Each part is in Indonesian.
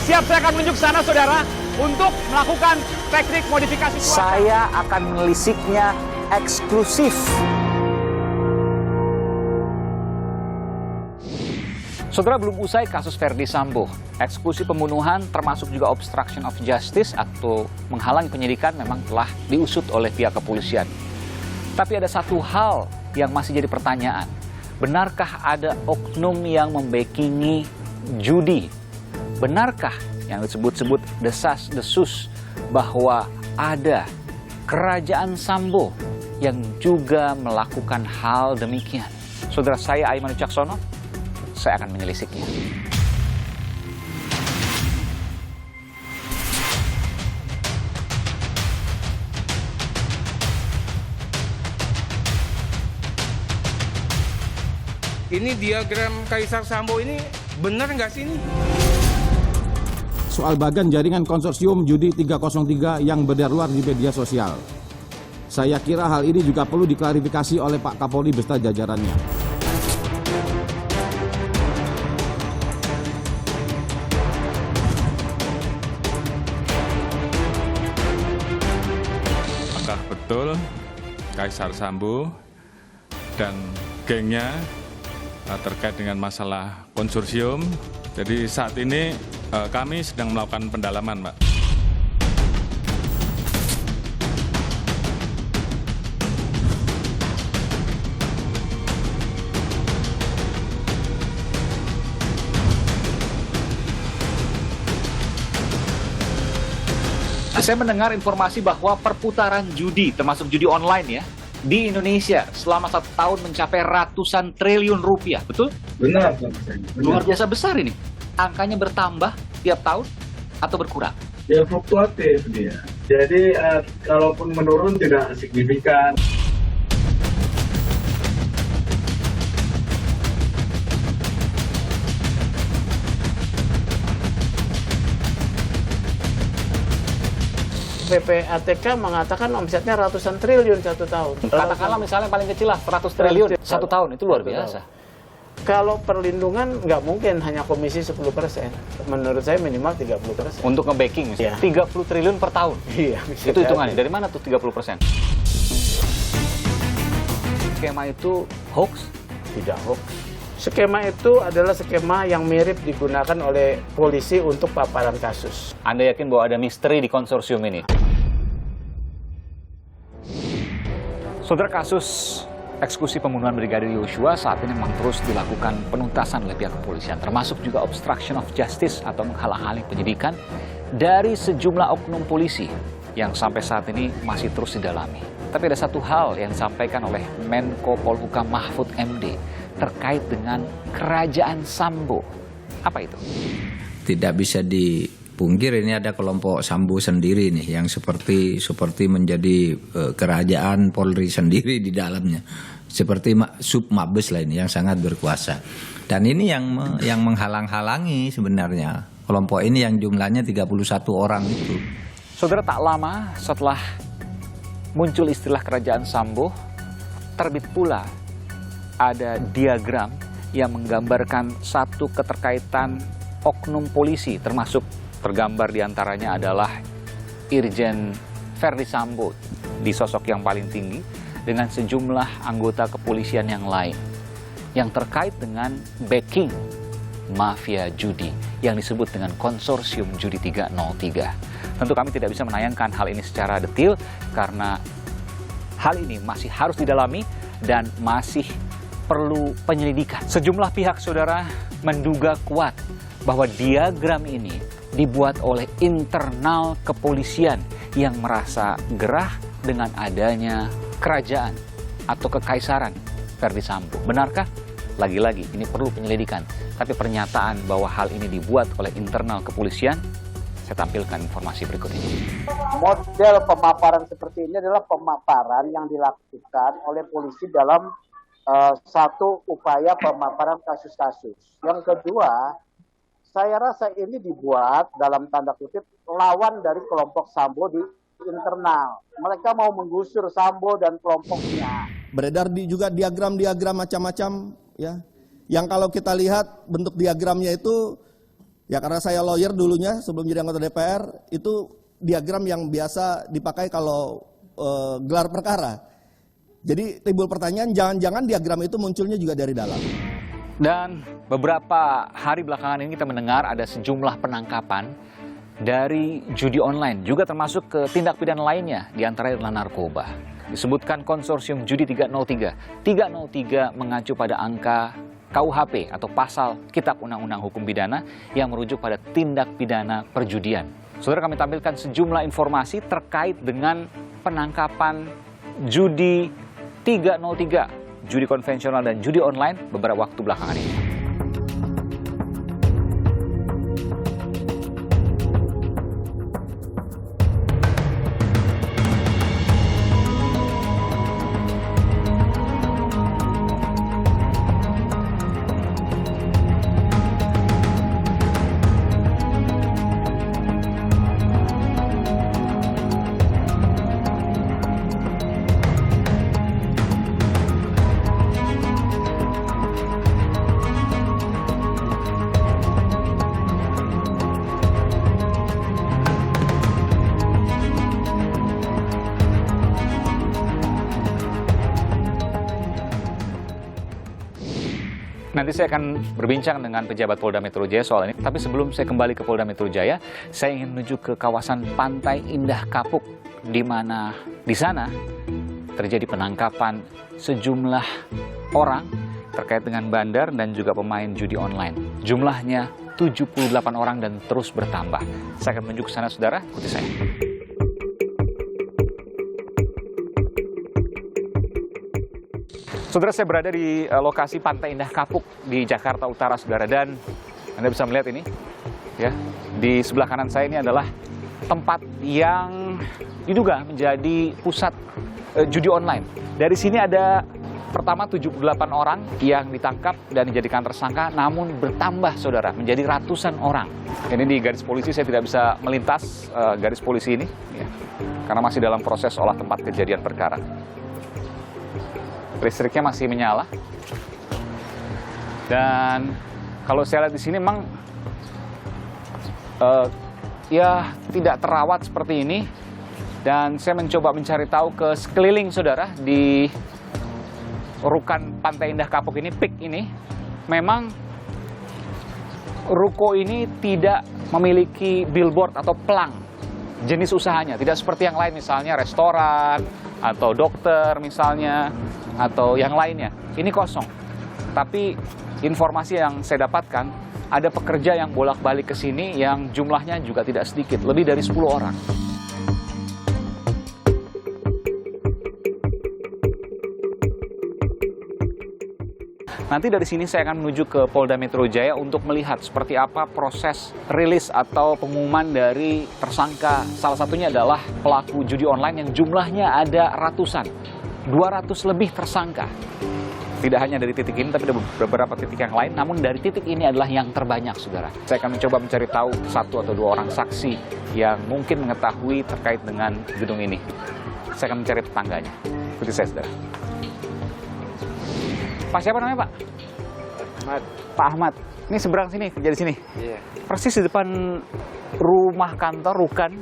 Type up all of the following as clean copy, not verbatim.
siap, saya akan menunjuk sana, saudara, untuk melakukan teknik modifikasi cuaca. Saya akan menelisiknya eksklusif. Saudara, belum usai kasus Verdi Sambo, eksekusi pembunuhan termasuk juga obstruction of justice atau menghalangi penyidikan memang telah diusut oleh pihak kepolisian. Tapi ada satu hal yang masih jadi pertanyaan. Benarkah ada oknum yang membackingi judi? Benarkah yang disebut-sebut desas-desus bahwa ada kerajaan Sambo yang juga melakukan hal demikian? Saudara, saya Aiman Wicaksono, saya akan menyelisiknya. Ini diagram Kaisar Sambo ini benar nggak sih ini? Soal bagan jaringan konsorsium judi 303 yang beredar luar di media sosial. Saya kira hal ini juga perlu diklarifikasi oleh Pak Kapolri beserta jajarannya. Apakah betul Kaisar Sambo dan gengnya terkait dengan masalah konsorsium? Jadi saat ini kami sedang melakukan pendalaman, Pak. Saya mendengar informasi bahwa perputaran judi, termasuk judi online ya, di Indonesia selama 1 tahun mencapai ratusan triliun rupiah, betul? Benar. Luar biasa besar ini. Angkanya bertambah tiap tahun atau berkurang? Ya fluktuatif dia. Jadi kalaupun menurun tidak signifikan. PPATK mengatakan omsetnya ratusan triliun 1 tahun. Katakanlah misalnya paling kecil lah 100 triliun 1 tahun, itu luar biasa. Kalau perlindungan nggak mungkin hanya komisi 10%. Menurut saya minimal 30%. Untuk nge-backing misalnya, 30 triliun per tahun. Iya. Itu hitungannya, dari mana tuh 30%? Skema itu hoax? Tidak hoax. Skema itu adalah skema yang mirip digunakan oleh polisi untuk paparan kasus. Anda yakin bahwa ada misteri di konsorsium ini? Saudara, kasus eksekusi pembunuhan Brigadir Yosua saat ini memang terus dilakukan penuntasan oleh pihak kepolisian, termasuk juga obstruction of justice atau menghalang-halangi penyidikan dari sejumlah oknum polisi yang sampai saat ini masih terus didalami. Tapi ada satu hal yang disampaikan oleh Menko Polhukam Mahfud MD terkait dengan kerajaan Sambo. Apa itu? Tidak bisa dipungkir ini ada kelompok Sambo sendiri nih yang seperti menjadi kerajaan Polri sendiri di dalamnya. Seperti Sub Mabes lah ini yang sangat berkuasa. Dan ini yang menghalang-halangi sebenarnya. Kelompok ini yang jumlahnya 31 orang itu. Saudara, tak lama setelah muncul istilah kerajaan Sambo, terbit pula ada diagram yang menggambarkan satu keterkaitan oknum polisi, termasuk tergambar diantaranya adalah Irjen Verdi Sambo di sosok yang paling tinggi dengan sejumlah anggota kepolisian yang lain yang terkait dengan backing mafia judi yang disebut dengan konsorsium judi 303. Tentu kami tidak bisa menayangkan hal ini secara detail karena hal ini masih harus didalami dan masih perlu penyelidikan. Sejumlah pihak, saudara, menduga kuat bahwa diagram ini dibuat oleh internal kepolisian yang merasa gerah dengan adanya kerajaan atau kekaisaran Verdi Sambo. Benarkah? Lagi-lagi ini perlu penyelidikan. Tapi pernyataan bahwa hal ini dibuat oleh internal kepolisian, saya tampilkan informasi berikut ini. Model pemaparan seperti ini adalah pemaparan yang dilakukan oleh polisi dalam satu upaya pemaparan kasus-kasus. Yang kedua, saya rasa ini dibuat dalam tanda kutip lawan dari kelompok Sambo di internal. Mereka mau menggusur Sambo dan kelompoknya. Beredar juga diagram-diagram macam-macam ya. Yang kalau kita lihat bentuk diagramnya itu Ya karena saya lawyer dulunya sebelum jadi anggota DPR, itu diagram yang biasa dipakai kalau gelar perkara. Jadi timbul pertanyaan, jangan-jangan diagram itu munculnya juga dari dalam. Dan beberapa hari belakangan ini kita mendengar ada sejumlah penangkapan dari judi online, juga termasuk ke tindak pidana lainnya, diantaranya adalah narkoba. Disebutkan konsorsium judi 303. 303 mengacu pada angka KUHP atau pasal Kitab Undang-Undang Hukum Pidana yang merujuk pada tindak pidana perjudian. Saudara, kami tampilkan sejumlah informasi terkait dengan penangkapan judi 303, judi konvensional dan judi online beberapa waktu belakangan ini. Nanti saya akan berbincang dengan pejabat Polda Metro Jaya soal ini. Tapi sebelum saya kembali ke Polda Metro Jaya, saya ingin menuju ke kawasan Pantai Indah Kapuk, di mana di sana terjadi penangkapan sejumlah orang terkait dengan bandar dan juga pemain judi online. Jumlahnya 78 orang dan terus bertambah. Saya akan menuju ke sana, saudara. Ikuti saya. Saudara, saya berada di lokasi Pantai Indah Kapuk di Jakarta Utara, saudara, dan Anda bisa melihat ini, ya, di sebelah kanan saya ini adalah tempat yang diduga menjadi pusat judi online. Dari sini ada pertama 78 orang yang ditangkap dan dijadikan tersangka, namun bertambah, saudara, menjadi ratusan orang. Ini di garis polisi, saya tidak bisa melintas garis polisi ini, ya, karena masih dalam proses olah tempat kejadian perkara. Listriknya masih menyala, dan kalau saya lihat di sini memang ya tidak terawat seperti ini. Dan saya mencoba mencari tahu ke sekeliling, saudara, di rukan Pantai Indah Kapuk ini, PIK ini, memang ruko ini tidak memiliki billboard atau pelang jenis usahanya, tidak seperti yang lain, misalnya restoran atau dokter misalnya, atau yang lainnya. Ini kosong. Tapi informasi yang saya dapatkan, ada pekerja yang bolak-balik ke sini yang jumlahnya juga tidak sedikit, lebih dari 10 orang. Nanti dari sini saya akan menuju ke Polda Metro Jaya untuk melihat seperti apa proses rilis atau pengumuman dari tersangka. Salah satunya adalah pelaku judi online yang jumlahnya ada ratusan, 200 lebih tersangka. Tidak hanya dari titik ini, tapi ada beberapa titik yang lain. Namun dari titik ini adalah yang terbanyak, saudara. Saya akan mencoba mencari tahu 1 atau 2 orang saksi yang mungkin mengetahui terkait dengan gedung ini. Saya akan mencari tetangganya. Ikuti saya, saudara. Pak, siapa namanya, Pak? Ahmad. Pak Ahmad. Ini seberang sini, kerja di sini? Iya. Persis di depan rumah kantor Rukan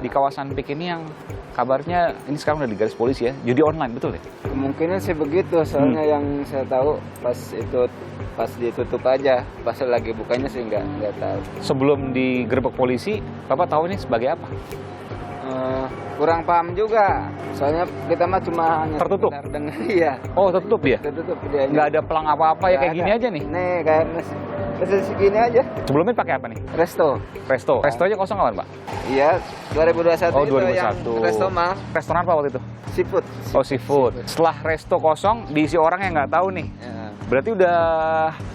di kawasan PIK ini yang kabarnya ini sekarang udah di garis polisi ya, judi online, betul ya? Kemungkinan sih begitu, soalnya yang saya tahu pas ditutup aja, pas lagi bukanya sih nggak tahu. Sebelum digerebek polisi, Bapak tahu ini sebagai apa? Kurang paham juga, soalnya kita mah cuma hanya tertutup? Iya. Oh, tertutup ya? Tertutup dia. Nggak ada pelang apa-apa ya, kayak gini aja nih? Nih, kayak mesin segini aja. Sebelumnya pakai apa nih? Resto. Resto aja kosong kapan, Pak? Iya, 2021 oh, itu 2021. yang resto mah. Restoran apa waktu itu? Seafood. Oh, seafood. Setelah resto kosong, diisi orang yang nggak tahu nih. Ya. Berarti udah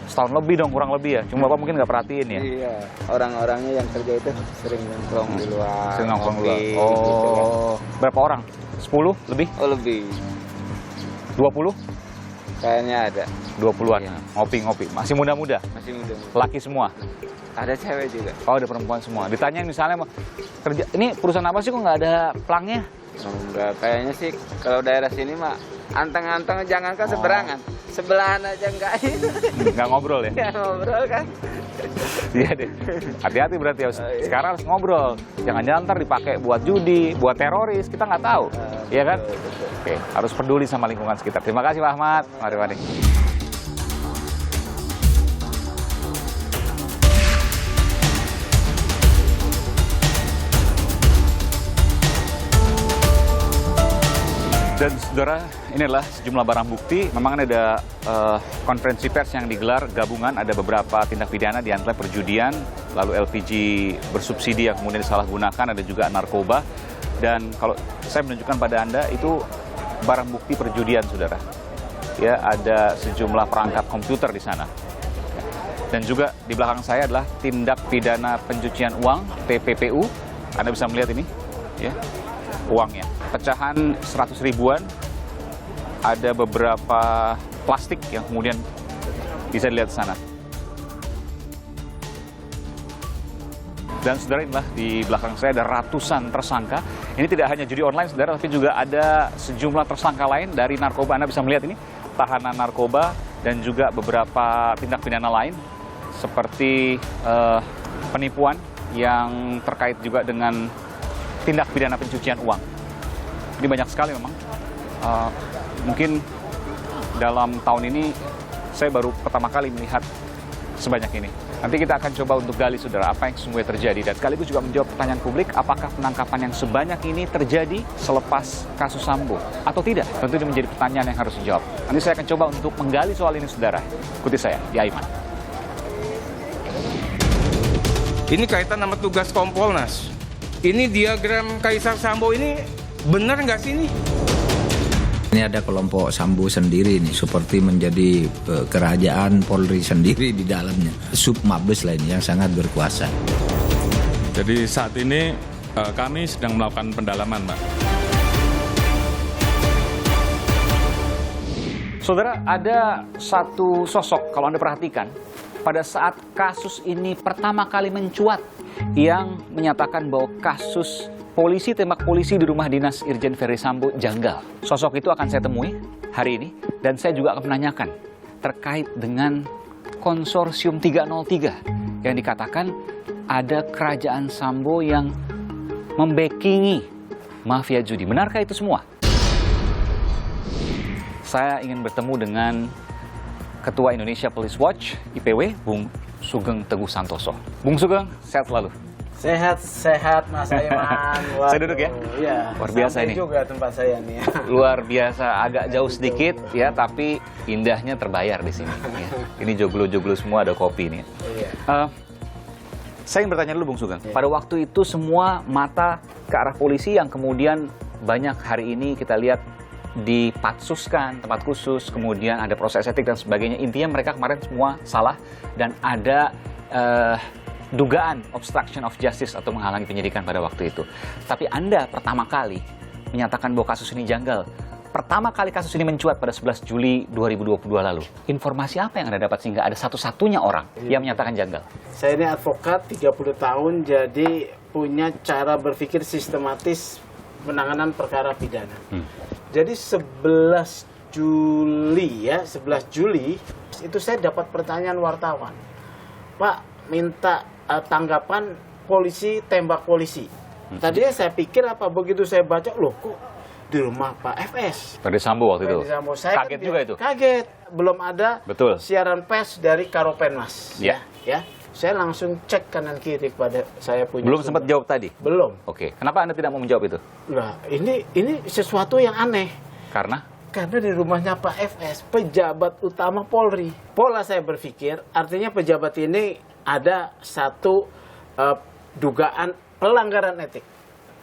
setahun lebih dong, kurang lebih ya? Cuma Bapak mungkin nggak perhatiin ya? Iya, orang-orangnya yang kerja itu sering nongkrong di luar. Sering nongkrong di luar. Gitu Oh, kan. Berapa orang? 10 lebih? Oh, lebih. 20? Kayaknya ada. 20-an. Iya. Ngopi-ngopi. Masih muda-muda? Masih muda. Laki semua? Ada cewek juga. Oh, ada perempuan semua. Ditanya misalnya, kerja ini perusahaan apa sih kok nggak ada pelangnya? Oh, enggak, kayaknya sih kalau daerah sini mah anteng-anteng, jangankan seberangan, sebelahan aja enggak. Nggak ngobrol ya? Nggak ngobrol kan. Iya deh. Hati-hati berarti harus. Sekarang harus ngobrol. Jangan-jangan ntar dipakai buat judi, buat teroris, kita nggak tahu. Iya kan? Oke, harus peduli sama lingkungan sekitar. Terima kasih Pak Ahmad. Mari. Dan saudara, ini adalah sejumlah barang bukti. Memang ada konferensi pers yang digelar gabungan, ada beberapa tindak pidana, di antaranya perjudian, lalu LPG bersubsidi yang kemudian disalahgunakan, ada juga narkoba. Dan kalau saya menunjukkan pada Anda, itu barang bukti perjudian, saudara. Ya, ada sejumlah perangkat komputer di sana. Dan juga di belakang saya adalah tindak pidana pencucian uang, TPPU. Anda bisa melihat ini, ya, uangnya. Pecahan 100 ribuan, ada beberapa plastik yang kemudian bisa dilihat di sana. Dan saudara, inilah di belakang saya ada ratusan tersangka. Ini tidak hanya judi online, saudara, tapi juga ada sejumlah tersangka lain dari narkoba. Anda bisa melihat ini, tahanan narkoba dan juga beberapa tindak pidana lain seperti penipuan yang terkait juga dengan tindak pidana pencucian uang. Ini banyak sekali memang. Mungkin dalam tahun ini saya baru pertama kali melihat sebanyak ini. Nanti kita akan coba untuk gali, saudara, apa yang sesungguhnya terjadi. Dan sekaligus juga menjawab pertanyaan publik, apakah penangkapan yang sebanyak ini terjadi selepas kasus Sambo atau tidak? Tentu ini menjadi pertanyaan yang harus dijawab. Nanti saya akan coba untuk menggali soal ini, saudara. Ikuti saya, di Aiman. Ini kaitan sama tugas Kompolnas. Ini diagram Kaisar Sambo ini benar nggak sih ini? Ini ada kelompok Sambo sendiri nih, seperti menjadi kerajaan Polri sendiri di dalamnya. Sub Mabes lain yang sangat berkuasa. Jadi saat ini kami sedang melakukan pendalaman, Pak. Saudara, ada satu sosok, kalau Anda perhatikan, pada saat kasus ini pertama kali mencuat, yang menyatakan bahwa kasus polisi tembak polisi di rumah dinas Irjen Ferry Sambo janggal. Sosok itu akan saya temui hari ini, dan saya juga akan menanyakan terkait dengan konsorsium 303 yang dikatakan ada kerajaan Sambo yang membackingi mafia judi. Benarkah itu semua? Saya ingin bertemu dengan Ketua Indonesia Police Watch, IPW, Bung Sugeng Teguh Santoso. Bung Sugeng, sehat selalu. Sehat Mas Aiman. Saya duduk ya? Iya. Luar biasa ini. Juga tempat saya nih. Luar biasa, agak jauh sedikit ya, tapi indahnya terbayar di sini. Ya. Ini joglo-joglo semua, ada kopi nih. Iya. Saya ingin bertanya dulu, Bung Sugeng. Pada waktu itu semua mata ke arah polisi yang kemudian banyak hari ini kita lihat dipatsuskan, tempat khusus, kemudian ada proses etik dan sebagainya. Intinya mereka kemarin semua salah dan ada dugaan obstruction of justice atau menghalangi penyidikan pada waktu itu. Tapi Anda pertama kali menyatakan bahwa kasus ini janggal. Pertama kali kasus ini mencuat pada 11 Juli 2022 lalu. Informasi apa yang Anda dapat sehingga ada satu-satunya orang yang menyatakan janggal? Saya ini advokat 30 tahun, jadi punya cara berpikir sistematis penanganan perkara pidana. Jadi 11 Juli ya, 11 Juli itu saya dapat pertanyaan wartawan. Pak, minta tanggapan polisi tembak polisi. Tadinya saya pikir apa, begitu saya baca, loh kok di rumah Pak FS. Ferdy Sambo waktu itu. Sambo. Saya kaget kan juga itu. Kaget, belum ada Betul. siaran pers dari Karopenmas. Ya. Ya. Saya langsung cek kanan kiri pada saya punya. Belum sempat jawab tadi. Belum. Oke. Kenapa Anda tidak mau menjawab itu? Nah, ini sesuatu yang aneh. Karena di rumahnya Pak FS, pejabat utama Polri. Pola saya berpikir, artinya pejabat ini ada satu dugaan pelanggaran etik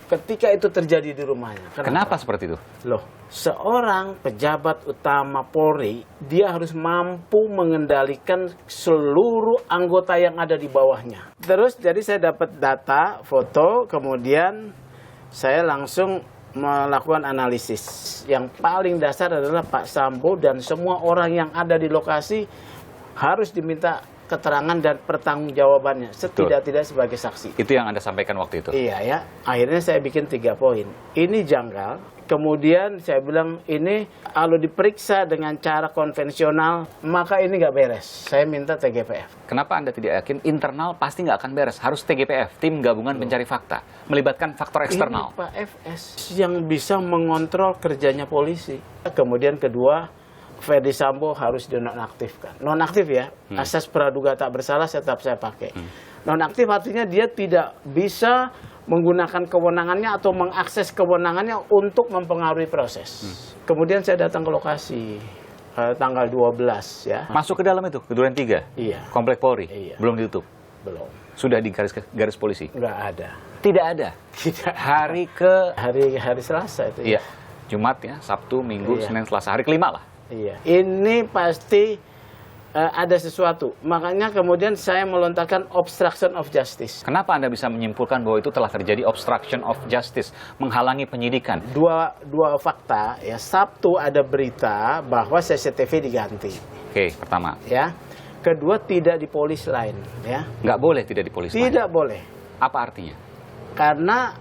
ketika itu terjadi di rumahnya. Kenapa seperti itu? Loh, seorang pejabat utama Polri, dia harus mampu mengendalikan seluruh anggota yang ada di bawahnya. Terus jadi saya dapat data, foto, kemudian saya langsung melakukan analisis. Yang paling dasar adalah Pak Sambo dan semua orang yang ada di lokasi harus diminta keterangan dan pertanggungjawabannya setidak-tidak sebagai saksi. Itu yang Anda sampaikan waktu itu? Iya ya. Akhirnya saya bikin 3 poin. Ini janggal Kemudian saya bilang ini kalau diperiksa dengan cara konvensional, maka ini nggak beres. Saya minta TGPF. Kenapa Anda tidak yakin internal pasti nggak akan beres? Harus TGPF, tim gabungan pencari fakta, melibatkan faktor eksternal. Ini Pak FS yang bisa mengontrol kerjanya polisi. Kemudian kedua, Ferdi Sambo harus dinonaktifkan. Nonaktif ya, asas praduga tak bersalah tetap saya pakai. Nonaktif artinya dia tidak bisa menggunakan kewenangannya atau mengakses kewenangannya untuk mempengaruhi proses. Kemudian saya datang ke lokasi tanggal 12 ya. Masuk ke dalam itu, ke Duren 3? Iya. Komplek Polri? Iya. Belum ditutup? Belum. Sudah di garis polisi? Nggak ada. Tidak ada? Tidak. Hari Selasa itu ya? Iya. Jumat ya, Sabtu, Minggu, Iya. Senin, Selasa. Hari kelima lah? Iya. Ini pasti ada sesuatu. Makanya kemudian saya melontarkan obstruction of justice. Kenapa Anda bisa menyimpulkan bahwa itu telah terjadi obstruction of justice, menghalangi penyidikan? Dua fakta ya. Sabtu ada berita bahwa CCTV diganti. Oke, pertama. Ya. Kedua tidak di polis lain. Ya. Nggak boleh tidak di polis lain? Tidak boleh. Apa artinya? Karena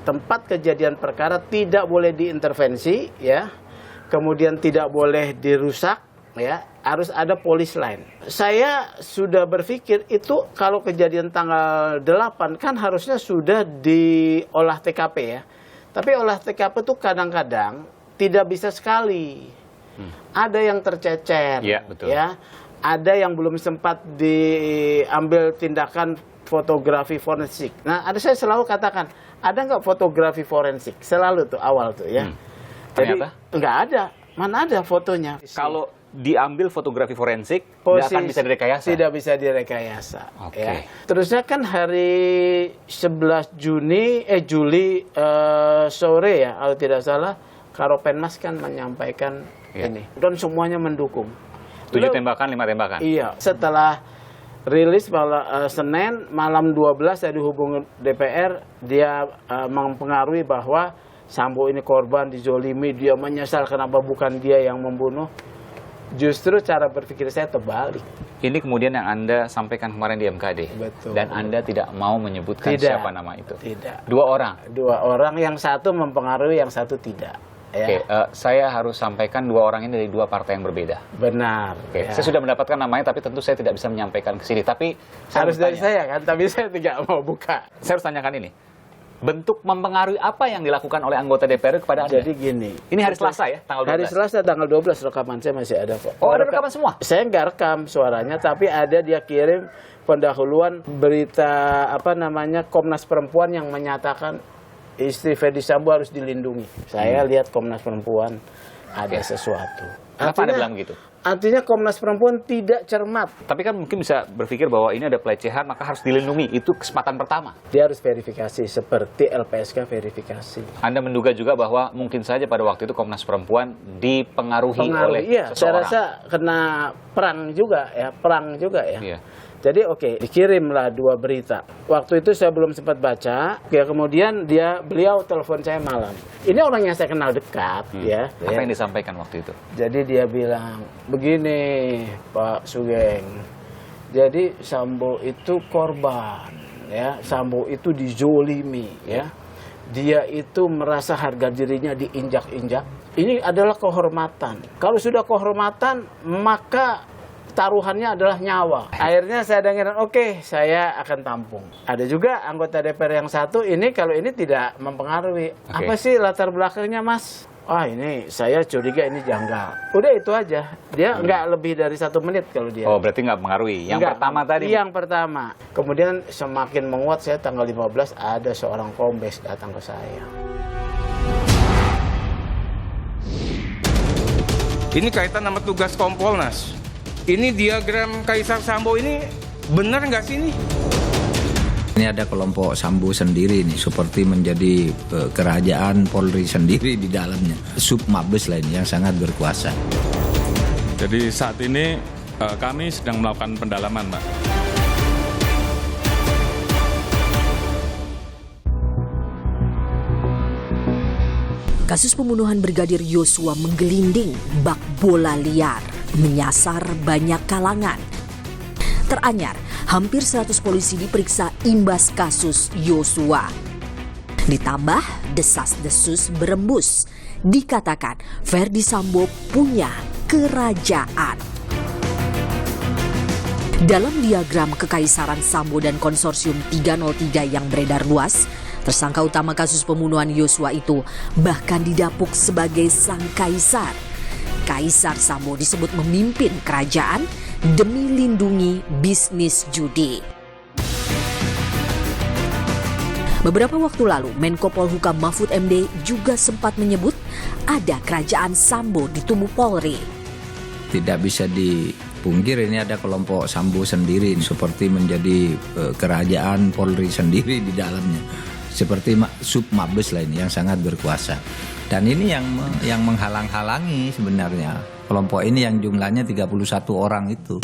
tempat kejadian perkara tidak boleh diintervensi, ya. Kemudian tidak boleh dirusak, ya. Harus ada polis lain. Saya sudah berpikir itu kalau kejadian tanggal 8 kan harusnya sudah diolah TKP ya. Tapi olah TKP itu kadang-kadang tidak bisa sekali. Ada yang tercecer, ya, betul. Ya. Ada yang belum sempat diambil tindakan fotografi forensik. Nah, saya selalu katakan, ada nggak fotografi forensik? Selalu tuh awal tuh ya. Ternyata? Jadi nggak ada. Mana ada fotonya? Kalau diambil fotografi forensik, tidak akan bisa direkayasa? Tidak bisa direkayasa. Oke. Ya. Terusnya kan hari 11 Juli sore ya, kalau tidak salah, Karopenmas kan menyampaikan ini. Dan semuanya mendukung. 7 tembakan, 5 tembakan? Iya. Setelah rilis Senin malam 12 saya dihubungi DPR, dia mempengaruhi bahwa Sambo ini korban, dizolimi, dia menyesal kenapa bukan dia yang membunuh. Justru cara berpikir saya terbalik. Ini kemudian yang Anda sampaikan kemarin di MKD. Betul. Dan Anda tidak mau menyebutkan Tidak. siapa nama itu. Tidak. Dua orang, yang satu mempengaruhi, yang satu tidak. Ya. Oke, saya harus sampaikan dua orang ini dari dua partai yang berbeda. Benar. Oke, Ya. saya sudah mendapatkan namanya, tapi tentu saya tidak bisa menyampaikan ke sini. Tapi Harus dari bertanya. saya kan, tapi saya tidak mau buka. Saya harus tanyakan ini. Bentuk mempengaruhi apa yang dilakukan oleh anggota DPR kepada Anda? Jadi gini. Ini hari Selasa ya, tanggal 12? Hari Selasa tanggal 12 rekaman saya masih ada kok. Oh, ada rekaman semua? Saya nggak rekam suaranya, tapi ada dia kirim pendahuluan berita Komnas Perempuan yang menyatakan istri Ferdi Sambo harus dilindungi. Saya lihat Komnas Perempuan ada sesuatu. Kenapa Anda bilang begitu? Artinya Komnas Perempuan tidak cermat. Tapi kan mungkin bisa berpikir bahwa ini ada pelecehan, maka harus dilindungi. Itu kesempatan pertama. Dia harus verifikasi seperti LPSK verifikasi. Anda menduga juga bahwa mungkin saja pada waktu itu Komnas Perempuan dipengaruhi oleh iya, seseorang. saya rasa kena perang juga ya. Iya. Jadi dikirimlah dua berita. Waktu itu saya belum sempat baca, ya kemudian beliau telepon saya malam. Ini orang yang saya kenal dekat ya. Apa yang disampaikan waktu itu? Jadi dia bilang, begini Pak Sugeng, jadi Sambo itu korban, ya. Sambo itu dizolimi, ya. Dia itu merasa harga dirinya diinjak-injak. Ini adalah kehormatan. Kalau sudah kehormatan, maka taruhannya adalah nyawa. Akhirnya saya dengar, oke, saya akan tampung. Ada juga anggota DPR yang satu, kalau ini tidak mempengaruhi. Apa sih latar belakangnya, Mas? Ini saya curiga ini janggal. Udah itu aja. Dia nggak lebih dari 1 menit kalau dia. Oh, berarti nggak mempengaruhi. Yang pertama tadi? Yang pertama. Kemudian semakin menguat, saya tanggal 15 ada seorang kombes datang ke saya. Ini kaitan sama tugas Kompolnas. Ini diagram Kaisar Sambo ini benar nggak sih ini? Ini ada kelompok Sambo sendiri nih, seperti menjadi kerajaan Polri sendiri di dalamnya. Sub Mabes lain yang sangat berkuasa. Jadi saat ini kami sedang melakukan pendalaman, Pak. Kasus pembunuhan Brigadir Yosua menggelinding bak bola liar, menyasar banyak kalangan. Teranyar, hampir 100 polisi diperiksa imbas kasus Yosua. Ditambah desas-desus berembus, dikatakan Verdi Sambo punya kerajaan. Dalam diagram kekaisaran Sambo dan konsorsium 303 yang beredar luas, tersangka utama kasus pembunuhan Yosua itu bahkan didapuk sebagai sang kaisar. Kaisar Sambo disebut memimpin kerajaan demi lindungi bisnis judi. Beberapa waktu lalu, Menko Polhukam Mahfud MD juga sempat menyebut ada kerajaan Sambo di tubuh Polri. Tidak bisa dipungkir ini ada kelompok Sambo sendiri seperti menjadi kerajaan Polri sendiri di dalamnya. Seperti Sub Mabes lain yang sangat berkuasa. Dan ini yang menghalang-halangi sebenarnya kelompok ini yang jumlahnya 31 orang itu.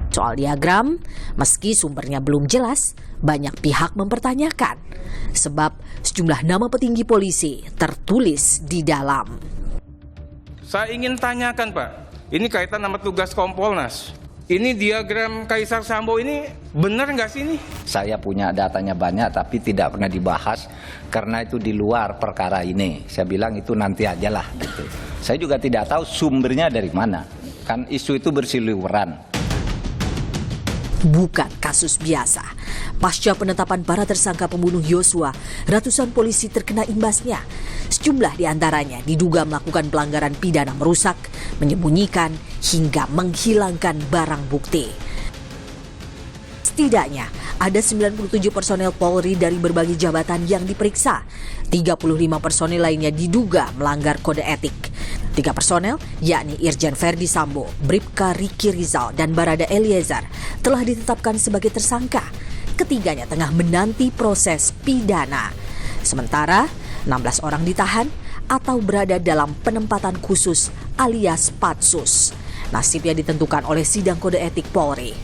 Soal diagram, meski sumbernya belum jelas, banyak pihak mempertanyakan. Sebab sejumlah nama petinggi polisi tertulis di dalam. Saya ingin tanyakan Pak, ini kaitan sama tugas Kompolnas. Ini diagram Kaisar Sambo ini benar nggak sih ini? Saya punya datanya banyak tapi tidak pernah dibahas karena itu di luar perkara ini. Saya bilang itu nanti aja lah gitu. Saya juga tidak tahu sumbernya dari mana. Kan isu itu berseliweran. Bukan kasus biasa. Pasca penetapan para tersangka pembunuh Yosua, ratusan polisi terkena imbasnya. Sejumlah diantaranya diduga melakukan pelanggaran pidana merusak, menyembunyikan, hingga menghilangkan barang bukti. Setidaknya ada 97 personel Polri dari berbagai jabatan yang diperiksa. 35 personel lainnya diduga melanggar kode etik. 3 personel, yakni Irjen Verdi Sambo, Bribka Riki Rizal, dan Barada Eliezer telah ditetapkan sebagai tersangka. Ketiganya tengah menanti proses pidana. Sementara 16 orang ditahan atau berada dalam penempatan khusus alias patsus. Nasibnya ditentukan oleh sidang kode etik Polri.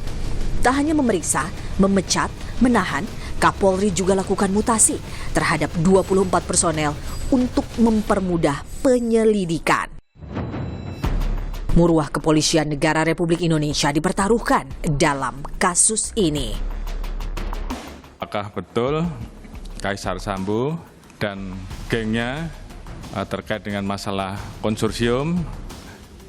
Tak hanya memeriksa, memecat, menahan, Kapolri juga lakukan mutasi terhadap 24 personel untuk mempermudah penyelidikan. Muruah Kepolisian Negara Republik Indonesia dipertaruhkan dalam kasus ini. Apakah betul Kaisar Sambo dan gengnya terkait dengan masalah konsorsium,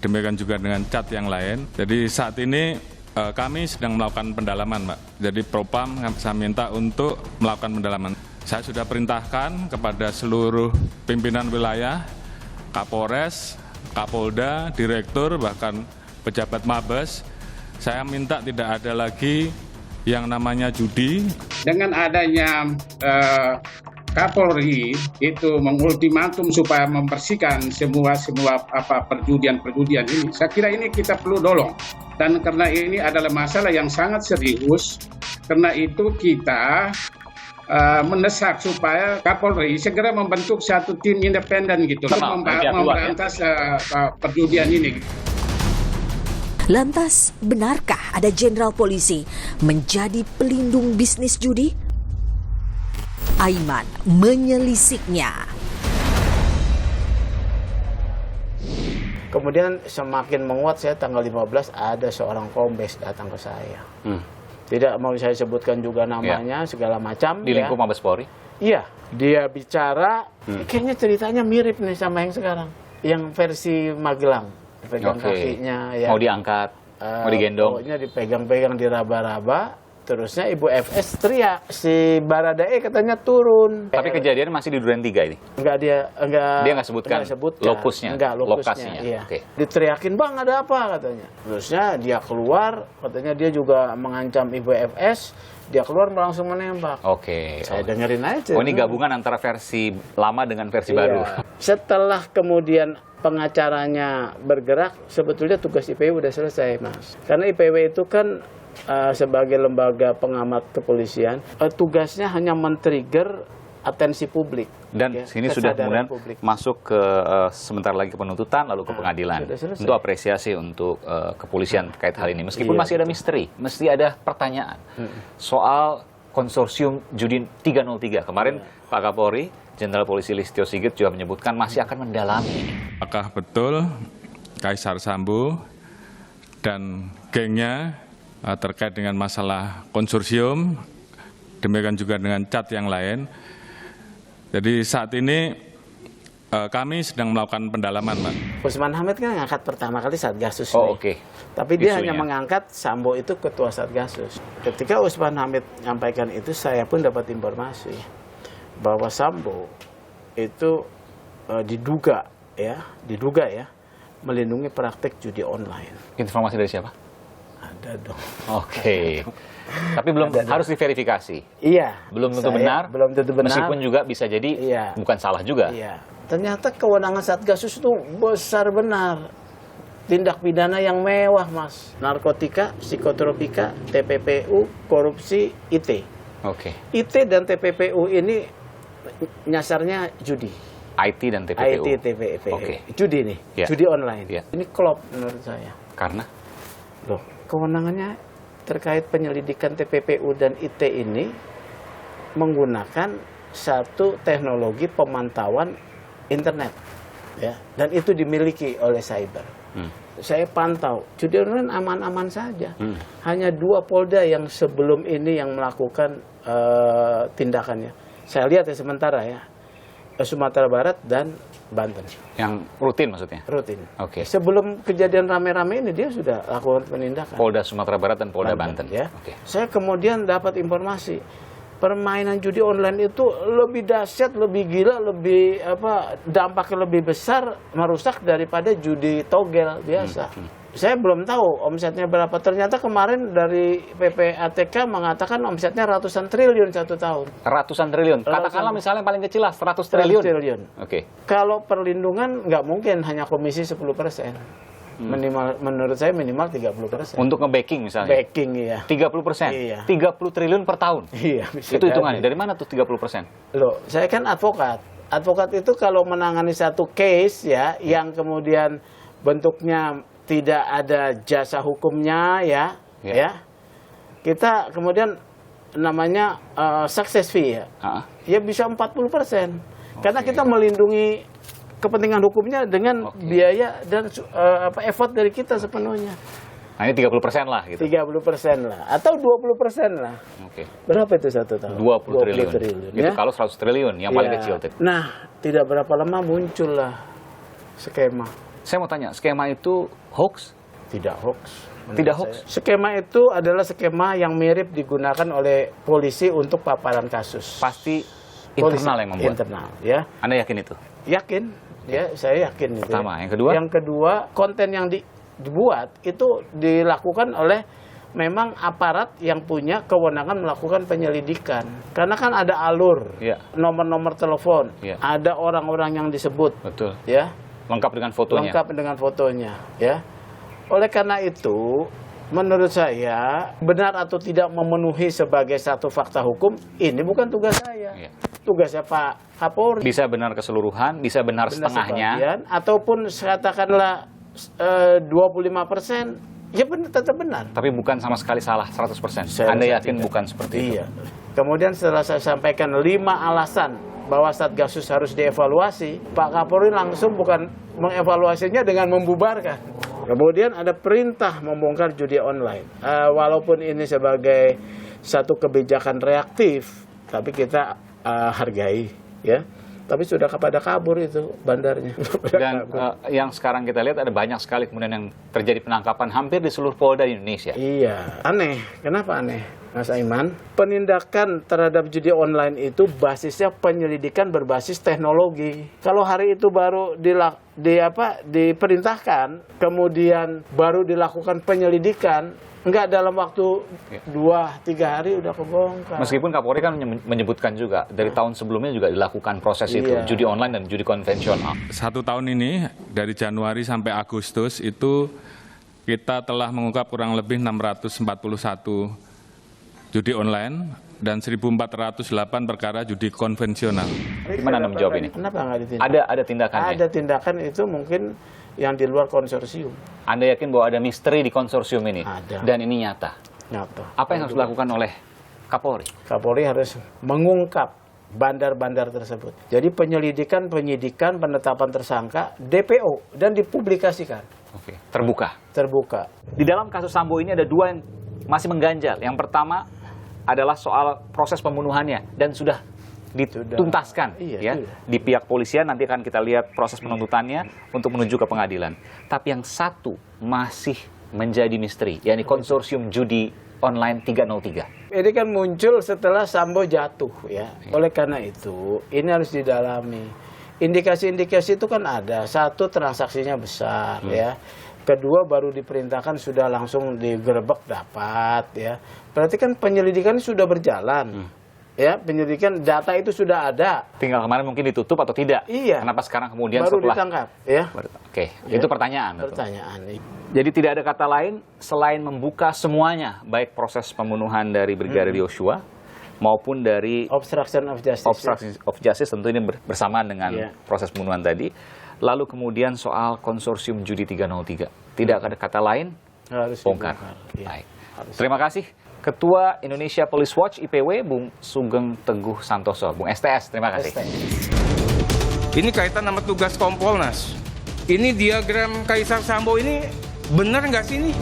demikian juga dengan cat yang lain. Jadi saat ini kami sedang melakukan pendalaman, Pak. Jadi Propam saya minta untuk melakukan pendalaman. Saya sudah perintahkan kepada seluruh pimpinan wilayah, Kapolres, Kapolda, Direktur, bahkan pejabat Mabes. Saya minta tidak ada lagi yang namanya judi. Dengan adanya Kapolri itu mengultimatum supaya membersihkan semua perjudian ini, saya kira ini kita perlu dorong. Dan karena ini adalah masalah yang sangat serius, karena itu kita mendesak supaya Kapolri segera membentuk satu tim independen gitu untuk memberantas perjudian ini. Lantas, benarkah ada jenderal polisi menjadi pelindung bisnis judi? Aiman menyelisiknya. Kemudian semakin menguat, saya tanggal 15 ada seorang kombes datang ke saya. Tidak mau saya sebutkan juga namanya, segala macam. Di lingkup Mabes Polri? Iya, dia bicara, kayaknya ceritanya mirip nih sama yang sekarang. Yang versi Magelang, pegang kakinya. Ya. Mau diangkat, mau digendong. Pokoknya dipegang-pegang, diraba-raba. Terusnya Ibu FS teriak, si Baradae katanya turun. Tapi kejadian masih di Duren 3 ini? Dia nggak sebutkan lokusnya? Lokasinya. Iya. Okay. Diteriakin, "Bang, ada apa?" katanya. Terusnya dia keluar, katanya dia juga mengancam Ibu FS. Dia keluar langsung menembak. Oke. Saya dengerin aja. Oh, ini gabungan antara versi lama dengan versi baru. Setelah kemudian pengacaranya bergerak, sebetulnya tugas IPW udah selesai, Mas. Karena IPW itu kan sebagai lembaga pengamat kepolisian, tugasnya hanya men-trigger atensi publik. Dan sini sudah kemudian masuk ke sebentar lagi ke penuntutan, lalu ke pengadilan. Untuk apresiasi untuk kepolisian terkait hal ini. Meskipun masih ada misteri, mesti ada pertanyaan soal konsorsium judi 303. Kemarin Pak Kapolri, Jenderal Polisi Listio Sigit juga menyebutkan masih akan mendalami. Apakah betul Kaisar Sambo dan gengnya terkait dengan masalah konsorsium, demikian juga dengan cat yang lain. Jadi saat ini kami sedang melakukan pendalaman, Pak. Usman Hamid kan ngangkat pertama kali Satgasus. Oh, oke. Tapi dia Isunya. hanya mengangkat Sambo itu ketua Satgasus. Ketika Usman Hamid menyampaikan itu, saya pun dapat informasi bahwa Sambo itu diduga ya melindungi praktek judi online. Informasi dari siapa? Ada dong. Oke. Tapi belum harus diverifikasi. Iya. Belum tentu benar. Belum tentu benar. Meskipun juga bisa jadi bukan salah juga. Iya. Ternyata kewenangan Satgasus itu besar benar. Tindak pidana yang mewah, Mas. Narkotika, psikotropika, TPPU, korupsi, IT. Oke. IT dan TPPU ini nyasarnya judi. IT dan TPPU. IT, TPPU. Oke. Judi nih, Ya. judi online. Ya. Ini klop menurut saya. Karena? Loh, kewenangannya terkait penyelidikan TPPU dan IT ini menggunakan satu teknologi pemantauan internet, ya, dan itu dimiliki oleh cyber. Saya pantau, judi online aman-aman saja. Hanya 2 Polda yang sebelum ini yang melakukan tindakannya. Saya lihat ya sementara ya, Sumatera Barat dan Banten. Yang rutin maksudnya? Rutin. Oke. Sebelum kejadian rame-rame ini dia sudah lakukan penindakan. Polda Sumatera Barat dan Polda Banten. Ya. Oke. Saya kemudian dapat informasi permainan judi online itu lebih dahsyat, lebih gila, lebih dampaknya lebih besar, merusak daripada judi togel biasa. Saya belum tahu omsetnya berapa. Ternyata kemarin dari PPATK mengatakan omsetnya ratusan triliun 1 tahun. Ratusan triliun. Katakanlah misalnya paling kecil lah 100 triliun. Oke. Kalau perlindungan nggak mungkin hanya komisi 10%. Minimal, menurut saya minimal 30%. Untuk nge-backing misalnya? Backing, iya. 30%? Iya. 30 triliun per tahun? Iya. Itu hitungannya, dari mana tuh 30%? Loh, saya kan advokat. Advokat itu kalau menangani satu case ya, yang kemudian bentuknya tidak ada jasa hukumnya ya, kita kemudian namanya success fee ya, ya bisa 40%. Karena kita melindungi kepentingan hukumnya dengan biaya dan effort dari kita sepenuhnya. Nah ini 30% lah gitu. 30% lah, atau 20% lah. Oke. Berapa itu 1 tahun? 20 triliun. Itu ya? kalau 100 triliun yang paling kecil. Nah, tidak berapa lama muncullah skema. Saya mau tanya, skema itu hoax? Tidak hoax. Tidak hoax? Skema itu adalah skema yang mirip digunakan oleh polisi untuk paparan kasus. Pasti internal yang membuat? Internal, ya. Anda yakin itu? Yakin, ya, saya yakin. Pertama, yang kedua? Yang kedua, konten yang dibuat itu dilakukan oleh memang aparat yang punya kewenangan melakukan penyelidikan. Karena kan ada alur, nomor-nomor telepon, ada orang-orang yang disebut. Betul. Ya. Lengkap dengan fotonya. Lengkap dengan fotonya, ya. Oleh karena itu, menurut saya benar atau tidak memenuhi sebagai satu fakta hukum, ini bukan tugas saya. Tugasnya Pak Kapolri. Bisa benar keseluruhan, bisa benar setengahnya. Sebagian, ataupun katakanlah 25%, ya benar, tetap benar. Tapi bukan sama sekali salah 100%. Saya Anda rasa yakin tidak. bukan seperti itu? Iya. Kemudian setelah saya sampaikan 5 alasan bahwa Satgasus harus dievaluasi, Pak Kapolri langsung bukan mengevaluasinya dengan membubarkan. Kemudian ada perintah membongkar judi online. Walaupun ini sebagai satu kebijakan reaktif, tapi kita hargai, ya. Tapi sudah pada kabur itu bandarnya. Dan yang sekarang kita lihat ada banyak sekali kemudian yang terjadi penangkapan hampir di seluruh Polda di Indonesia. Iya, aneh. Kenapa aneh, Mas Aiman? Penindakan terhadap judi online itu basisnya penyelidikan berbasis teknologi. Kalau hari itu baru diperintahkan, kemudian baru dilakukan penyelidikan, enggak dalam waktu 2-3 hari udah kebongkar. Meskipun Kapolri kan menyebutkan juga dari tahun sebelumnya juga dilakukan proses itu, judi online dan judi konvensional. 1 tahun ini dari Januari sampai Agustus itu kita telah mengungkap kurang lebih 641 judi online dan 1.408 perkara judi konvensional. Gimana Anda menjawab ini? Kenapa nggak ditindak? Ada tindakannya? Ada tindakan itu mungkin yang di luar konsorsium. Anda yakin bahwa ada misteri di konsorsium ini? Ada. Dan ini nyata? Nyata. Apa yang harus dilakukan oleh Kapolri? Kapolri harus mengungkap bandar-bandar tersebut. Jadi penyidikan, penetapan tersangka, DPO, dan dipublikasikan. Oke. Terbuka? Terbuka. Di dalam kasus Sambo ini ada 2 yang masih mengganjal. Yang pertama adalah soal proses pembunuhannya dan sudah dituntaskan Iya, ya sudah. di pihak polisian. Nanti akan kita lihat proses penuntutannya untuk menuju ke pengadilan. Tapi yang satu masih menjadi misteri, yakni konsorsium judi online 303. Ini kan muncul setelah Sambo jatuh ya. Oleh karena itu ini harus didalami. Indikasi-indikasi itu kan ada. Satu, transaksinya besar ya. Kedua, baru diperintahkan sudah langsung digerebek dapat ya. Berarti kan penyelidikan sudah berjalan. Ya, penyelidikan data itu sudah ada. Tinggal kemarin mungkin ditutup atau tidak. Iya. Kenapa sekarang kemudian Baru setelah ditangkap ya. Oke, Ya. itu pertanyaan. Pertanyaan. Jadi tidak ada kata lain selain membuka semuanya, baik proses pembunuhan dari Brigadir Yosua maupun dari obstruction of justice. Obstruction of justice tentu ini bersamaan dengan Iya. proses pembunuhan tadi. Lalu kemudian soal konsorsium judi 303. Tidak ada kata lain, Harus bongkar. dibongkar. Iya. Baik. Terima kasih Ketua Indonesia Police Watch IPW Bung Sugeng Teguh Santoso. Bung STS, terima kasih. Ini kaitan sama tugas Kompolnas. Ini diagram Kaisar Sambo ini benar nggak sih ini?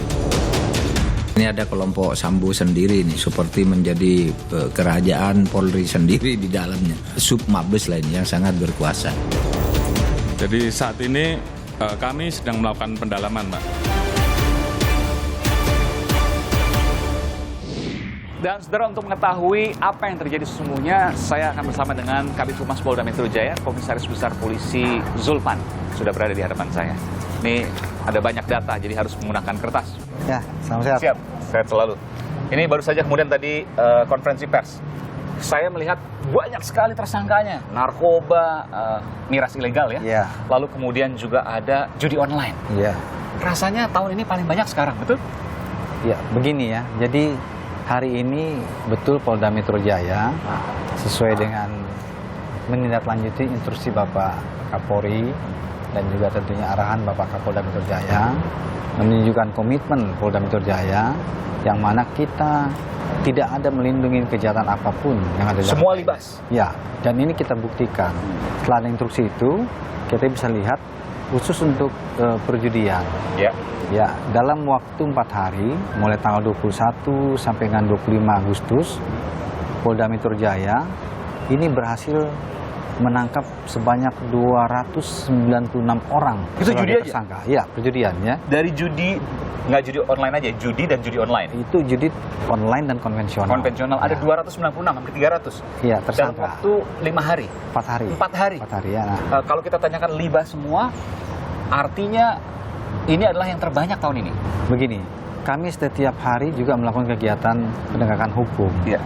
Ini ada kelompok Sambo sendiri nih, seperti menjadi kerajaan Polri sendiri di dalamnya. Sub Mabes lainnya yang sangat berkuasa. Jadi saat ini kami sedang melakukan pendalaman, Pak. Dan saudara, untuk mengetahui apa yang terjadi sesungguhnya, saya akan bersama dengan Kabid Humas Polda Metro Jaya, Komisaris Besar Polisi Zulpan, sudah berada di hadapan saya. Ini ada banyak data, jadi harus menggunakan kertas. Ya, sama sehat. Siap, sehat selalu. Ini baru saja kemudian tadi konferensi pers. Saya melihat banyak sekali tersangkanya, narkoba, miras ilegal ya. Iya. Lalu kemudian juga ada judi online. Iya. Rasanya tahun ini paling banyak sekarang, betul? Ya, begini ya. Jadi hari ini betul Polda Metro Jaya sesuai dengan menindaklanjuti instruksi Bapak Kapolri dan juga tentunya arahan Bapak Kapolda Metro Jaya menunjukkan komitmen Polda Metro Jaya yang mana kita tidak ada melindungi kejahatan apapun yang ada. Semua libas. Ya, dan ini kita buktikan. Setelah ada instruksi itu, kita bisa lihat khusus untuk perjudian. Ya. Ya, dalam waktu 4 hari, mulai tanggal 21 sampai dengan 25 Agustus, Polda Metro Jaya ini berhasil menangkap sebanyak 296 orang. Itu judi aja? Tersangka. Ya, perjudian ya. Dari judi, nggak judi online aja, judi dan judi online. Itu judi online dan konvensional. Konvensional, ada 296, hampir 300. Iya, Dalam tersangka. waktu 5 hari. 4 hari. 4 hari. 4 hari ya. Nah. Kalau kita tanyakan libas semua, artinya ini adalah yang terbanyak tahun ini. Begini, kami setiap hari juga melakukan kegiatan penegakan hukum. Ya.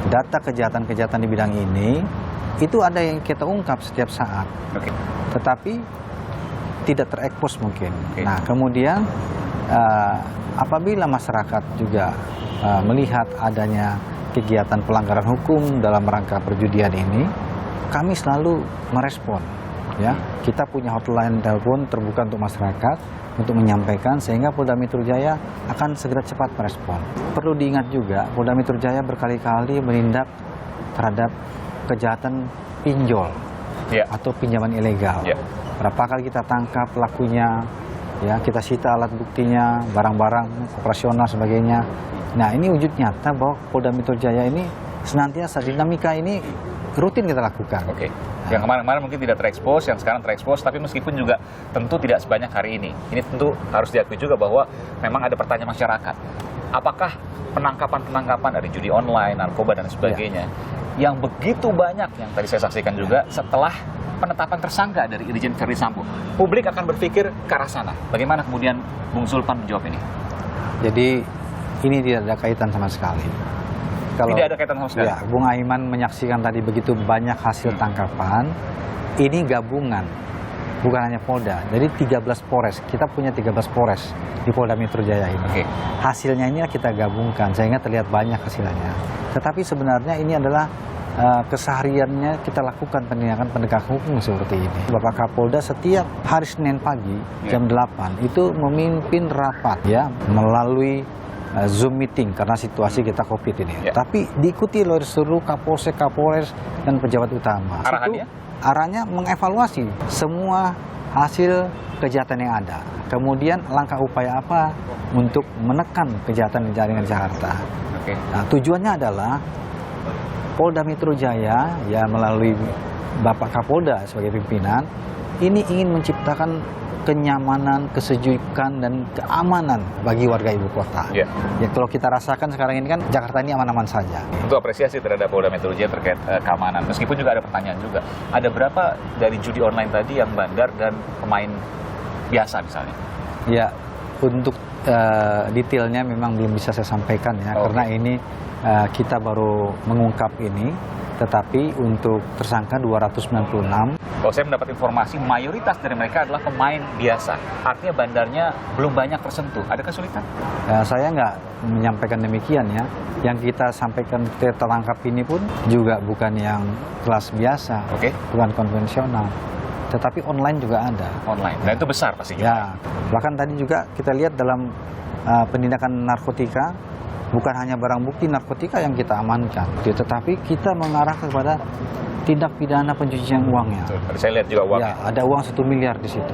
Data kejahatan-kejahatan di bidang ini itu ada yang kita ungkap setiap saat. Oke. Tetapi tidak terekspos mungkin. Oke. Nah, kemudian apabila masyarakat juga melihat adanya kegiatan pelanggaran hukum dalam rangka perjudian ini, kami selalu merespon. Ya, kita punya hotline telepon terbuka untuk masyarakat untuk menyampaikan sehingga Polda Metro Jaya akan segera cepat merespon. Perlu diingat juga, Polda Metro Jaya berkali-kali menindak terhadap kejahatan pinjol atau pinjaman ilegal. Berapa kali kita tangkap pelakunya, ya kita sita alat buktinya, barang-barang operasional sebagainya. Nah, ini wujud nyata bahwa Polda Metro Jaya ini senantiasa dinamika ini rutin kita lakukan. Oke. Yang kemarin-kemarin mungkin tidak terekspos, yang sekarang terekspos, tapi meskipun juga tentu tidak sebanyak hari ini. Ini tentu harus diakui juga bahwa memang ada pertanyaan masyarakat. Apakah penangkapan-penangkapan dari judi online, narkoba dan sebagainya yang begitu banyak yang tadi saya saksikan juga setelah penetapan tersangka dari Irjen Verdi Sambo, publik akan berpikir ke arah sana. Bagaimana kemudian Bung Zulpan menjawab ini? Jadi ini tidak ada kaitan sama sekali. Tidak ada kaitan sama sekali? Ya, Bung Aiman menyaksikan tadi begitu banyak hasil tangkapan, ini gabungan, bukan hanya Polda. Jadi 13 Polres, kita punya 13 Polres di Polda Metro Jaya ini. Hasilnya ini kita gabungkan, sehingga terlihat banyak hasilnya. Tetapi sebenarnya ini adalah kesehariannya kita lakukan penegakan hukum seperti ini. Bapak Kapolda setiap hari Senin pagi jam 8 itu memimpin rapat ya melalui Zoom meeting karena situasi kita COVID ini. Tapi diikuti oleh seluruh Kapolsek, Kapolres dan pejabat utama. Arahannya? Arahnya mengevaluasi semua hasil kejahatan yang ada. Kemudian langkah upaya apa untuk menekan kejahatan di jaringan Jakarta. Nah, tujuannya adalah Polda Metro Jaya ya melalui Bapak Kapolda sebagai pimpinan ini ingin menciptakan kenyamanan, kesejukan dan keamanan bagi warga ibu kota. Ya, kalau kita rasakan sekarang ini kan Jakarta ini aman-aman saja. Untuk apresiasi terhadap Polda Metro Jaya terkait keamanan. Meskipun juga ada pertanyaan juga. Ada berapa dari judi online tadi yang bandar dan pemain biasa misalnya? Ya, untuk detailnya memang belum bisa saya sampaikan ya, karena ini kita baru mengungkap ini. Tetapi untuk tersangka 296. Kalau saya mendapat informasi mayoritas dari mereka adalah pemain biasa. Artinya bandarnya belum banyak tersentuh. Ada kesulitan? Saya nggak menyampaikan demikian ya. Yang kita sampaikan tertangkap ini pun juga bukan yang kelas biasa, bukan konvensional. Tetapi online juga ada. Online. Dan itu besar pasti. Ya. Bahkan tadi juga kita lihat dalam penindakan narkotika. Bukan hanya barang bukti narkotika yang kita amankan, tetapi kita mengarah kepada tindak pidana pencucian uangnya. Betul. Saya lihat juga uangnya. Ya, ada uang 1 miliar di situ.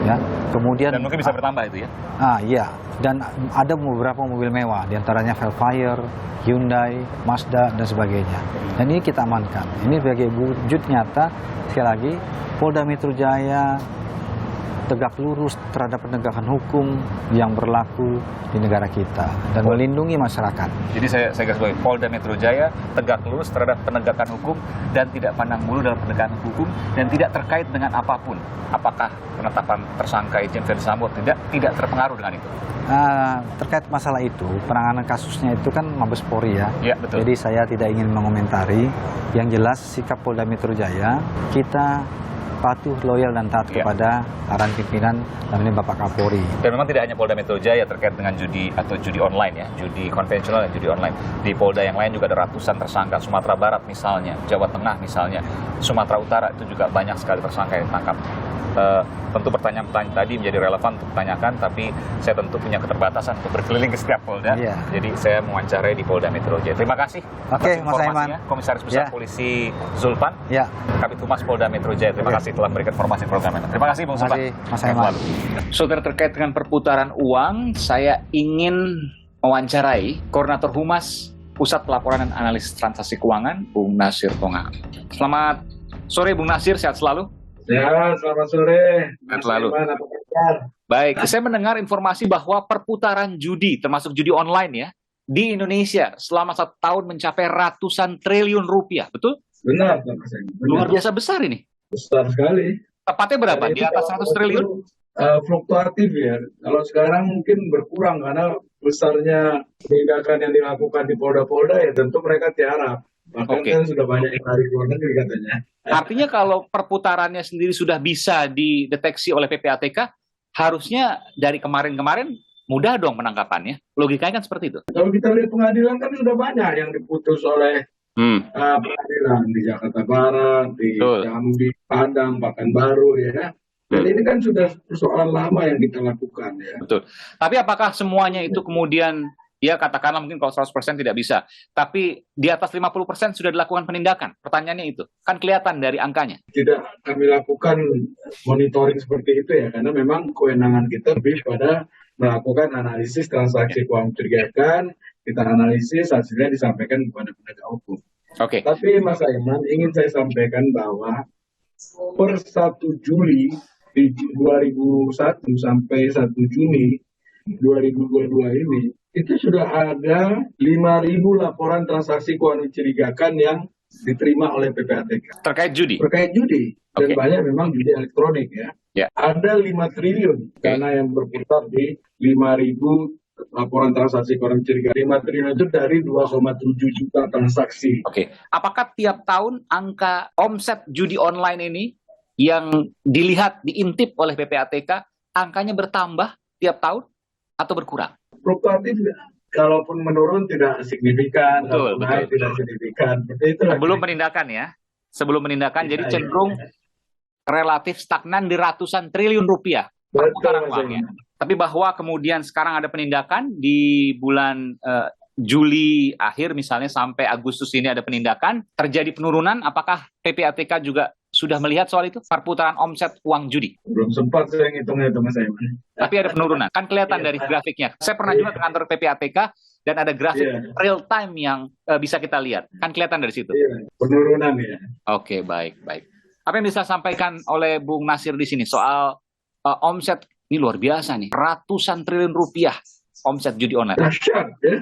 Ya. Kemudian dan mungkin bisa bertambah itu ya? Iya. Dan ada beberapa mobil mewah, diantaranya Velfire, Hyundai, Mazda dan sebagainya. Dan ini kita amankan. Ini sebagai wujud nyata sekali lagi Polda Metro Jaya tegak lurus terhadap penegakan hukum yang berlaku di negara kita dan melindungi masyarakat. Jadi saya garis bawahi, Polda Metro Jaya tegak lurus terhadap penegakan hukum dan tidak pandang bulu dalam penegakan hukum dan tidak terkait dengan apapun. Apakah penetapan tersangka Irjen Verdi Sambo tidak terpengaruh dengan itu? Terkait masalah itu, penanganan kasusnya itu kan Mabes Polri ya. Ya, betul. Jadi saya tidak ingin mengomentari. Yang jelas sikap Polda Metro Jaya kita patuh, loyal dan taat kepada arahan pimpinan dan ini Bapak Kapolri. Dan memang tidak hanya Polda Metro Jaya terkait dengan judi atau judi online ya, judi konvensional dan judi online. Di Polda yang lain juga ada ratusan tersangka. Sumatera Barat misalnya, Jawa Tengah misalnya, Sumatera Utara itu juga banyak sekali tersangka yang ditangkap. Tentu pertanyaan-pertanyaan tadi menjadi relevan untuk ditanyakan, tapi saya tentu punya keterbatasan untuk berkeliling ke setiap Polda. Jadi saya mewawancarai di Polda Metro Jaya. Terima kasih atas informasinya, Komisaris Besar Polisi Zulpan, Kabid Humas Polda Metro Jaya. Terima kasih telah memberikan informasi program ini. Terima kasih Bung Zulpan. Mas Aiman. Saudara, terkait dengan perputaran uang, saya ingin mewawancarai Koordinator Humas Pusat Pelaporan dan Analisis Transaksi Keuangan, Bung Nasir Tonga. Selamat sore Bung Nasir, sehat selalu. Ya, selamat sore. Sehat selalu. Baik, saya mendengar informasi bahwa perputaran judi, termasuk judi online ya, di Indonesia selama 1 tahun mencapai ratusan triliun rupiah, betul? Benar. Luar biasa besar ini. Besar sekali. Tepatnya berapa? Di atas 100 triliun? Fluktuatif ya. Kalau sekarang mungkin berkurang karena besarnya tindakan yang dilakukan di Polda-Polda ya tentu mereka tiarap. Bahkan kan sudah banyak yang lari ke luar negeri katanya. Artinya kalau perputarannya sendiri sudah bisa dideteksi oleh PPATK, harusnya dari kemarin-kemarin mudah dong penangkapannya. Logikanya kan seperti itu. Kalau kita lihat pengadilan kan sudah banyak yang diputus oleh pengadilan di Jakarta Barat, di Jambi, Padang, Pekanbaru ya. Dan ini kan sudah persoalan lama yang kita lakukan ya. Betul. Tapi apakah semuanya itu kemudian, ya katakanlah mungkin kalau 100% tidak bisa, tapi di atas 50% sudah dilakukan penindakan? Pertanyaannya itu, kan kelihatan dari angkanya. Tidak kami lakukan monitoring seperti itu ya, karena memang kewenangan kita lebih pada melakukan analisis transaksi keuangan mencurigakan, kita analisis, hasilnya disampaikan kepada penegak hukum. Tapi Mas Aiman, ingin saya sampaikan bahwa per 1 Juli di 2001 sampai 1 Juni 2022 ini, itu sudah ada 5.000 laporan transaksi keuangan mencurigakan yang diterima oleh PPATK. Terkait judi? Terkait judi. Dan banyak memang judi elektronik ya. Ada 5 triliun karena yang berputar di 5.000 laporan transaksi keuangan mencurigakan. 5 triliun itu dari 2,7 juta transaksi. Apakah tiap tahun angka omset judi online ini yang dilihat, diintip oleh PPATK, angkanya bertambah tiap tahun atau berkurang? Fluktuatif, kalaupun menurun tidak signifikan, kalau naik tidak signifikan. Sebelum penindakan ya, jadi cenderung relatif stagnan di ratusan triliun rupiah perputaran uangnya. Tapi bahwa kemudian sekarang ada penindakan di bulan Juli akhir misalnya sampai Agustus ini ada penindakan, terjadi penurunan, apakah PPATK juga sudah melihat soal itu, perputaran omset uang judi? Belum sempat saya ngitungnya itu Mas Aiman. Tapi ada penurunan, kan kelihatan dari grafiknya. Saya pernah juga ke kantor PPATK, dan ada grafik real time yang bisa kita lihat. Kan kelihatan dari situ. Penurunan ya. Oke, baik. Apa yang bisa sampaikan oleh Bung Nasir di sini soal omset ini luar biasa nih, ratusan triliun rupiah omset judi online. Dahsyat ya.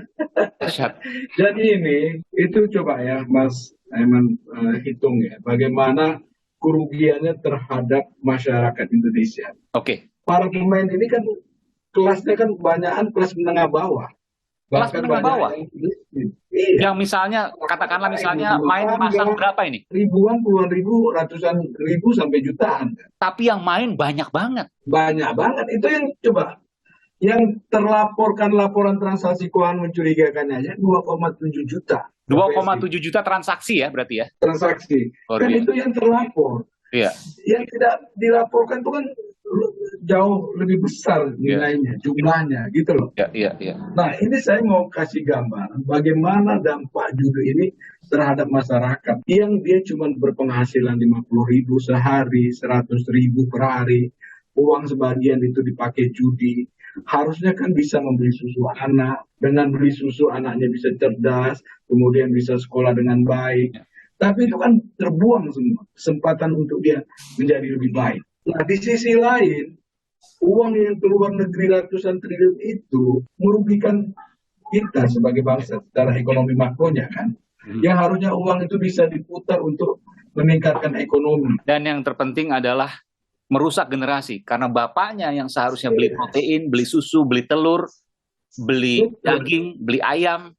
Dahsyat. Jadi ini itu coba ya Mas Aiman hitung ya, bagaimana kerugiannya terhadap masyarakat Indonesia. Oke. Para pemain ini kan kelasnya kan kebanyakan kelas menengah bawah. Kelas menengah bawah. Yang misalnya katakanlah misalnya main masang berapa ini? Ribuan, puluhan ribu, ratusan ribu sampai jutaan. Tapi yang main banyak banget. Banyak banget. Itu yang coba. Yang terlaporkan laporan transaksi keuangan mencurigakan aja 2,7 juta. 2,7 juta transaksi ya berarti ya? Transaksi. Kan itu yang terlapor. Iya. Yang tidak dilaporkan itu kan jauh lebih besar nilainya, jumlahnya gitu loh. Iya. Nah ini saya mau kasih gambaran bagaimana dampak judi ini terhadap masyarakat yang dia cuma berpenghasilan 50.000 sehari, 100.000 per hari, uang sebagian itu dipakai judi. Harusnya kan bisa membeli susu anak, dengan beli susu anaknya bisa cerdas, kemudian bisa sekolah dengan baik. Tapi itu kan terbuang semua kesempatan untuk dia menjadi lebih baik. Nah di sisi lain, uang yang keluar negeri ratusan triliun itu merugikan kita sebagai bangsa secara ekonomi makronya kan. Yang harusnya uang itu bisa diputar untuk meningkatkan ekonomi. Dan yang terpenting adalah merusak generasi karena bapaknya yang seharusnya beli protein, beli susu, beli telur, beli daging, beli ayam,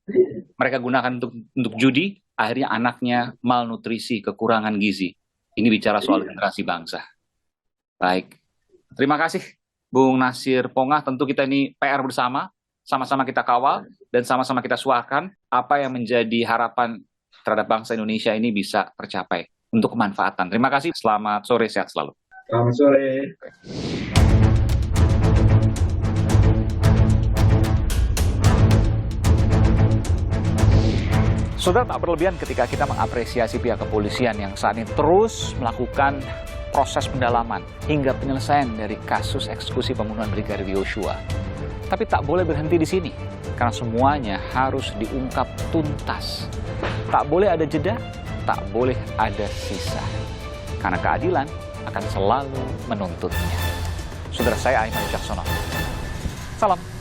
mereka gunakan untuk judi, akhirnya anaknya malnutrisi, kekurangan gizi. Ini bicara soal generasi bangsa. Baik, terima kasih Bung Nasir Pongah. Tentu kita ini PR bersama, sama-sama kita kawal dan sama-sama kita suarakan apa yang menjadi harapan terhadap bangsa Indonesia ini bisa tercapai untuk kemanfaatan. Terima kasih, selamat sore, sehat selalu. Selamat sore. Saudara, tak berlebihan ketika kita mengapresiasi pihak kepolisian yang saat ini terus melakukan proses pendalaman hingga penyelesaian dari kasus eksekusi pembunuhan Brigadir Yosua. Tapi tak boleh berhenti di sini, karena semuanya harus diungkap tuntas. Tak boleh ada jeda, tak boleh ada sisa. Karena keadilan akan selalu menuntutnya. Saudara, saya Aiman Wicaksono. Salam.